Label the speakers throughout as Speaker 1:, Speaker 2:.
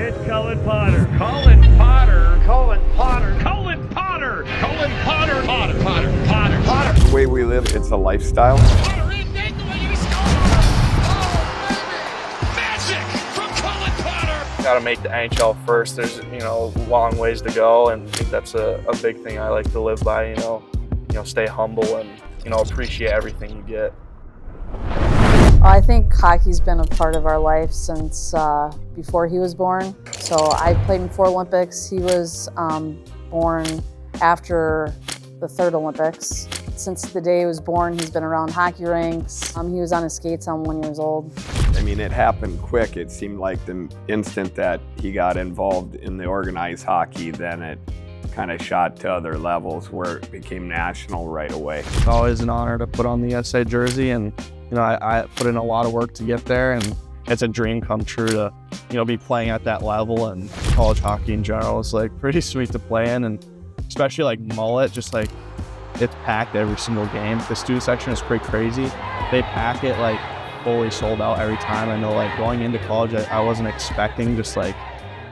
Speaker 1: It's Cullen Potter.
Speaker 2: Cullen Potter.
Speaker 1: Cullen Potter.
Speaker 2: Cullen Potter. Cullen Potter. Potter. Potter. Potter. Potter.
Speaker 3: The way we live, it's a lifestyle.
Speaker 2: Potter in, make the way he scores! Oh, baby! Magic from Cullen Potter!
Speaker 4: Got to make the NHL first. There's, long ways to go, and I think that's a big thing I like to live by, stay humble and, appreciate everything you get.
Speaker 5: I think hockey's been a part of our life since before he was born. So I played in 4 Olympics. He was born after the 3rd Olympics. Since the day he was born, he's been around hockey rinks. He was on his skates on 1 year old.
Speaker 3: I mean, it happened quick. It seemed like the instant that he got involved in the organized hockey, then it kind of shot to other levels where it became national right away.
Speaker 6: It's always an honor to put on the USA jersey, and I put in a lot of work to get there, and it's a dream come true to be playing at that level. And college hockey in general is like pretty sweet to play in, and especially like mullet, just like it's packed every single game. The student section is pretty crazy. They pack it like fully sold out every time. I know like going into college, I wasn't expecting just like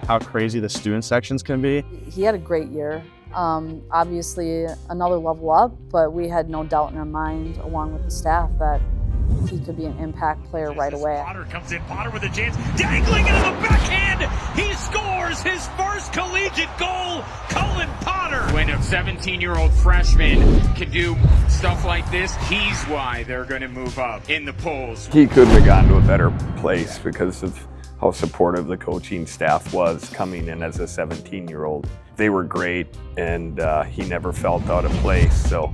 Speaker 6: how crazy the student sections can be.
Speaker 5: He had a great year. Obviously another level up, but we had no doubt in our mind, along with the staff, that he could be an impact player right away.
Speaker 2: Potter comes in, Potter with a chance, dangling into the backhand. He scores his first collegiate goal. Cullen Potter. When a 17-year-old freshman can do stuff like this, he's why they're going to move up in the polls.
Speaker 3: He couldn't have gone to a better place because of how supportive the coaching staff was coming in as a 17-year-old. They were great, and he never felt out of place. So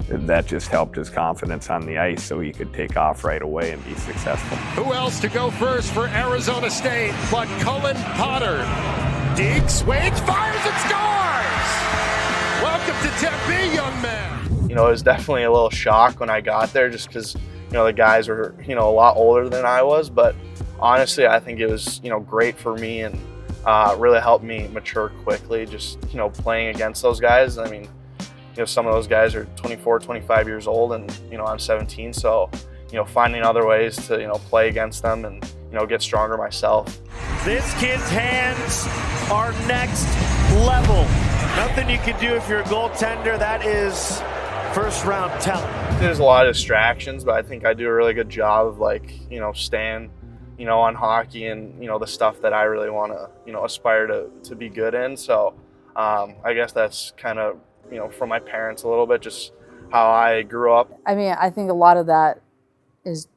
Speaker 3: that just helped his confidence on the ice so he could take off right away and be successful.
Speaker 7: Who else to go first for Arizona State but Cullen Potter? Deeks, waits, fires, and scores! Welcome to Tempe, young man.
Speaker 4: It was definitely a little shock when I got there, just because, the guys were, a lot older than I was. But honestly, I think it was, great for me, and really helped me mature quickly, just, playing against those guys. I mean, some of those guys are 24, 25 years old, and, I'm 17. So, finding other ways to, play against them and, get stronger myself.
Speaker 1: This kid's hands are next level. Nothing you can do if you're a goaltender. That is first round talent.
Speaker 4: There's a lot of distractions, but I think I do a really good job of staying, on hockey and, the stuff that I really want to, aspire to be good in. So I guess that's kind of, from my parents a little bit, just how I grew up.
Speaker 5: I mean, I think a lot of that is,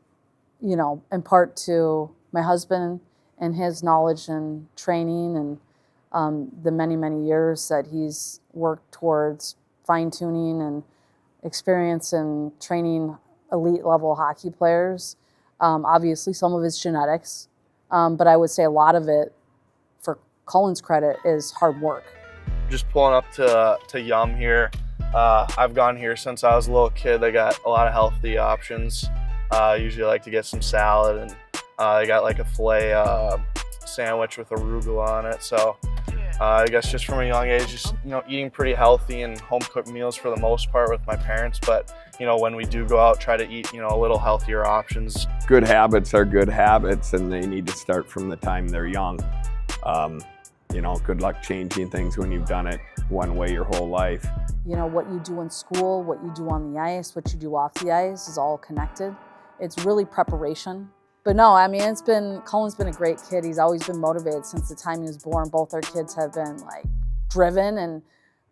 Speaker 5: in part to my husband and his knowledge and training and the many, many years that he's worked towards fine-tuning and experience and training elite level hockey players. Obviously some of it's genetics, but I would say a lot of it, for Cullen's credit, is hard work.
Speaker 4: Just pulling up to Yum here. I've gone here since I was a little kid. They got a lot of healthy options. Usually I like to get some salad, and they got like a filet sandwich with arugula on it. So I guess just from a young age, just eating pretty healthy and home cooked meals for the most part with my parents. But when we do go out, try to eat a little healthier options.
Speaker 3: Good habits are good habits, and they need to start from the time they're young. Good luck changing things when you've done it one way your whole life.
Speaker 5: What you do in school, what you do on the ice, what you do off the ice is all connected. It's really preparation. But no, I mean, Cullen's been a great kid. He's always been motivated since the time he was born. Both our kids have been driven and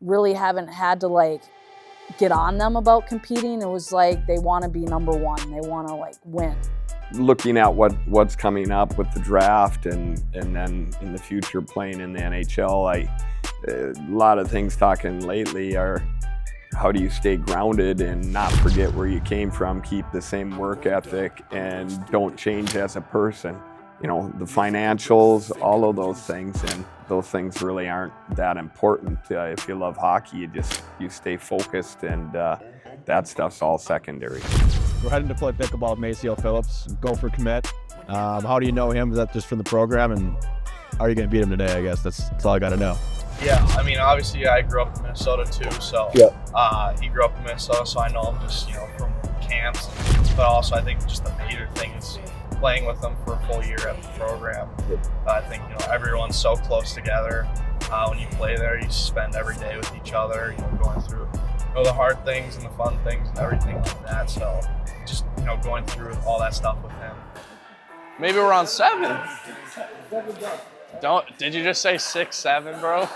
Speaker 5: really haven't had to get on them about competing. It was like they want to be number one. They want to win.
Speaker 3: Looking at what's coming up with the draft and then in the future playing in the NHL, a lot of things talking lately are how do you stay grounded and not forget where you came from, keep the same work ethic, and don't change as a person. The financials, all of those things, and those things really aren't that important. If you love hockey, you stay focused, and that stuff's all secondary.
Speaker 6: We're heading to play Pickle Ball with Maceo Phillips, go for commit. How do you know him? Is that just from the program? And how are you going to beat him today, I guess? That's all I got to know.
Speaker 4: Yeah, I mean, obviously I grew up in Minnesota too, so he grew up in Minnesota, so I know him just, from camps. But also I think just the major thing is, playing with them for a full year at the program, I think, you know, everyone's so close together. When you play there, you spend every day with each other, you know, going through, you know, the hard things and the fun things and everything like that. So just, you know, going through all that stuff with him.
Speaker 8: Maybe we're on 7. Did you just say 6, 7, bro?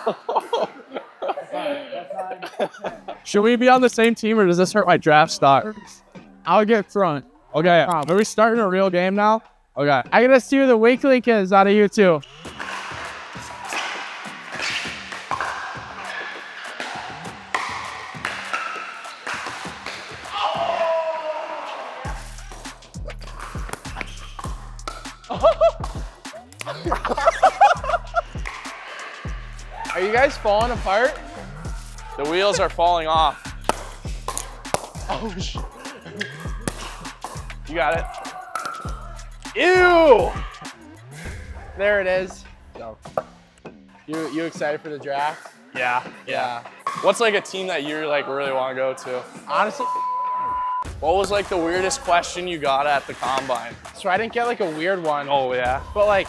Speaker 6: Should we be on the same team or does this hurt my draft stock? I'll get front. Okay, are we starting a real game now? Okay. I gotta see who the weak link is out of you two.
Speaker 8: Are you guys falling apart? The wheels are falling off. Oh, shit. You got it. Ew! There it is. You excited for the draft? Yeah. What's like a team that you like really want to go to? Honestly, what was like the weirdest question you got at the combine?
Speaker 9: So I didn't get like a weird one.
Speaker 8: Oh yeah.
Speaker 9: But like,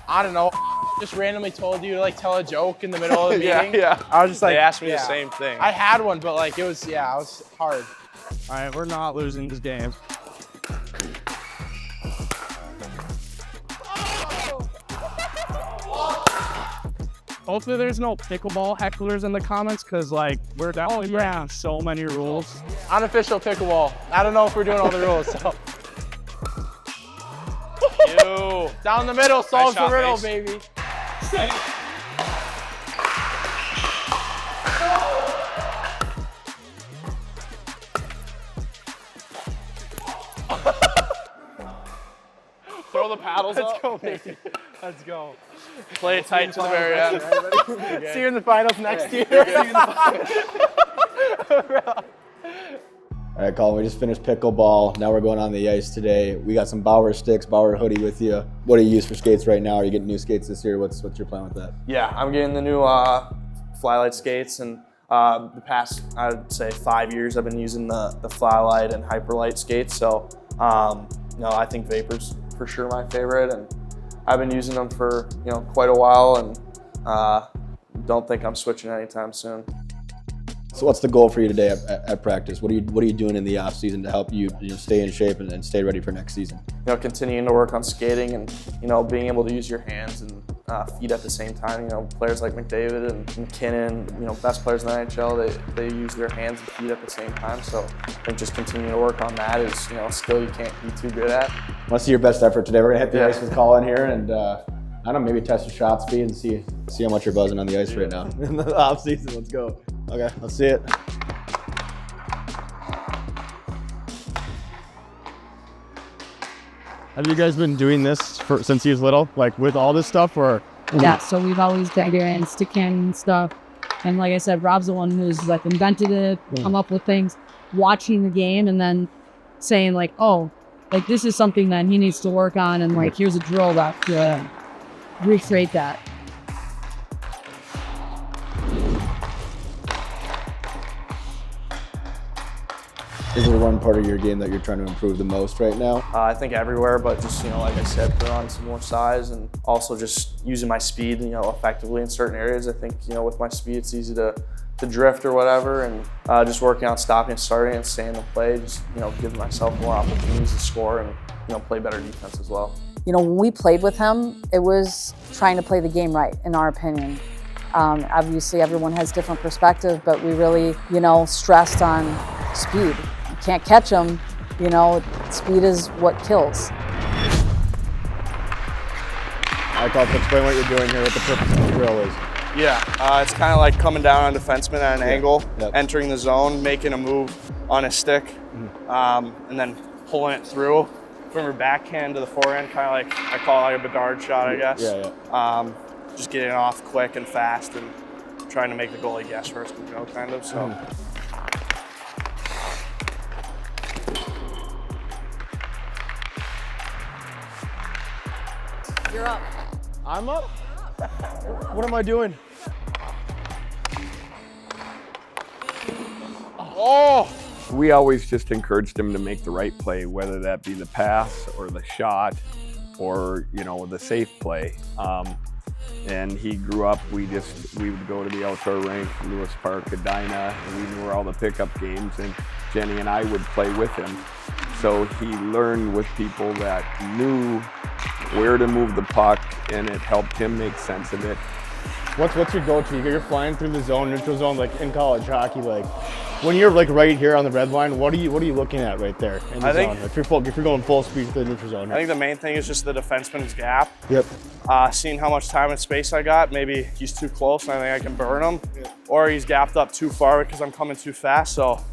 Speaker 9: I don't know, just randomly told you to like tell a joke in the middle of the meeting.
Speaker 8: yeah.
Speaker 9: I was just like,
Speaker 8: They asked me
Speaker 9: yeah.
Speaker 8: the same thing.
Speaker 9: I had one, but like it was hard.
Speaker 6: All right, we're not losing this game. Hopefully there's no pickleball hecklers in the comments because like we're down around so many rules.
Speaker 9: Unofficial pickleball. I don't know if we're doing all the rules. So.
Speaker 8: Ew.
Speaker 9: Down the middle solves
Speaker 8: Nice
Speaker 9: the
Speaker 8: shot,
Speaker 9: riddle,
Speaker 8: Mace.
Speaker 9: baby.
Speaker 8: Throw the paddles
Speaker 9: Let's
Speaker 8: up.
Speaker 9: go, baby. Let's go.
Speaker 8: Play it tight to the very end.
Speaker 9: See you in the finals next year.
Speaker 10: All right, Colin, we just finished Pickle Ball. Now we're going on the ice today. We got some Bauer sticks, Bauer hoodie with you. What do you use for skates right now? Are you getting new skates this year? What's your plan with that?
Speaker 4: Yeah, I'm getting the new Flylight skates, and the past, I'd say 5 years, I've been using the Flylight and Hyperlight skates. So, I think Vapor's for sure my favorite, and I've been using them for quite a while, and don't think I'm switching anytime soon.
Speaker 10: So what's the goal for you today at practice? What are you doing in the off season to help you stay in shape and stay ready for next season?
Speaker 4: Continuing to work on skating and being able to use your hands and feet at the same time. Players like McDavid and McKinnon, best players in the NHL, they use their hands and feet at the same time. So I think just continuing to work on that is a skill you can't be too good at.
Speaker 10: I want to see your best effort today. We're gonna hit the ice with Colin here, and I don't know, maybe test your shot speed and see how much you're buzzing on the ice right now in the off season. Let's go. Okay, let's see it.
Speaker 6: Have you guys been doing this since he was little, like with all this stuff, or?
Speaker 11: Yeah, so we've always done and stick handling stuff. And like I said, Rob's the one who's like invented it, come up with things, watching the game and then saying like, oh, like this is something that he needs to work on, and like here's a drill that to recreate that.
Speaker 10: Is there one part of your game that you're trying to improve the most right now?
Speaker 4: I think everywhere, but just, like I said, put on some more size and also just using my speed, effectively in certain areas. I think, with my speed, it's easy to drift or whatever, and just working on stopping and starting and staying in the play, just, giving myself more opportunities to score and, play better defense as well.
Speaker 5: When we played with him, it was trying to play the game right, in our opinion. Obviously, everyone has different perspective, but we really, stressed on speed. You can't catch him, speed is what kills.
Speaker 10: I call to explain what you're doing here, what the purpose of the drill is.
Speaker 4: Yeah, it's kind of like coming down on a defenseman at an angle, entering the zone, making a move on his stick, and then pulling it through from your backhand to the forehand, kind of like, I call it like a Bedard shot, I guess.
Speaker 10: Yeah.
Speaker 4: Just getting it off quick and fast and trying to make the goalie guess where it's going to go, kind of. So.
Speaker 5: You're up.
Speaker 10: I'm up? What am I doing?
Speaker 8: Oh!
Speaker 3: we always just encouraged him to make the right play, whether that be the pass or the shot or, you know, the safe play. And he grew up, we would go to the outdoor rink, Lewis Park, Edina, and we knew where all the pickup games, and Jenny and I would play with him. So he learned with people that knew where to move the puck, and it helped him make sense of it.
Speaker 10: What's your go-to? You're flying through the zone, neutral zone, like in college hockey. Like when you're like right here on the red line, what are you looking at right there in the zone? Like if you're going full speed to the neutral zone.
Speaker 8: I think the main thing is just the defenseman's gap.
Speaker 10: Yep.
Speaker 8: Seeing how much time and space I got. Maybe he's too close and I think I can burn him, or he's gapped up too far because I'm coming too fast. So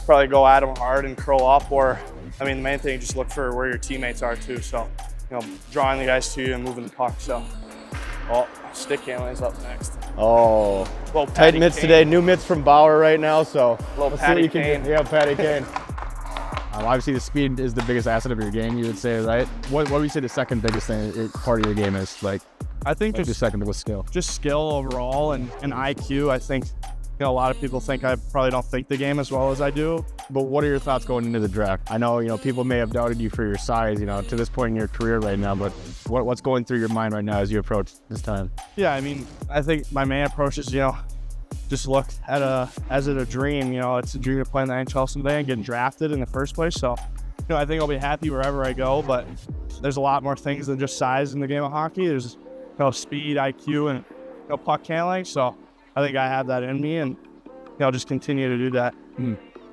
Speaker 8: probably go at him hard and curl up. Or I mean, the main thing, just look for where your teammates are too. So, you know, drawing the guys to you and moving the puck. So, oh, stick handling's up next.
Speaker 10: Oh, tight mitts today. New mitts from Bauer right now. So
Speaker 8: let's see what you can do.
Speaker 10: Yeah, Patty Kane.
Speaker 6: Obviously, the speed is the biggest asset of your game, you would say, right? What would you say the second biggest part of your game is? Like, I think just the second biggest skill. Just skill overall and IQ. I think, you know, a lot of people think I probably don't think the game as well as I do. But what are your thoughts going into the draft? I know, you know, people may have doubted you for your size, you know, to this point in your career right now, but what's going through your mind right now as you approach this time? Yeah, I mean, I think my main approach is, you know, just look at as a dream. You know, it's a dream to play in the NHL someday and getting drafted in the first place. So, you know, I think I'll be happy wherever I go, but there's a lot more things than just size in the game of hockey. There's, you know, speed, IQ, and, you know, puck handling. So I think I have that in me, and, you know, I'll just continue to do that.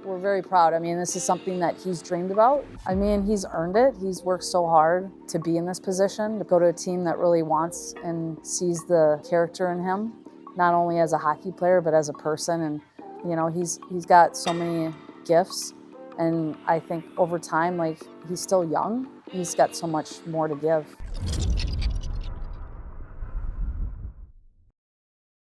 Speaker 5: We're very proud. I mean, this is something that he's dreamed about. I mean, he's earned it. He's worked so hard to be in this position, to go to a team that really wants and sees the character in him, not only as a hockey player, but as a person. And, you know, he's got so many gifts. And I think over time, like, he's still young. He's got so much more to give.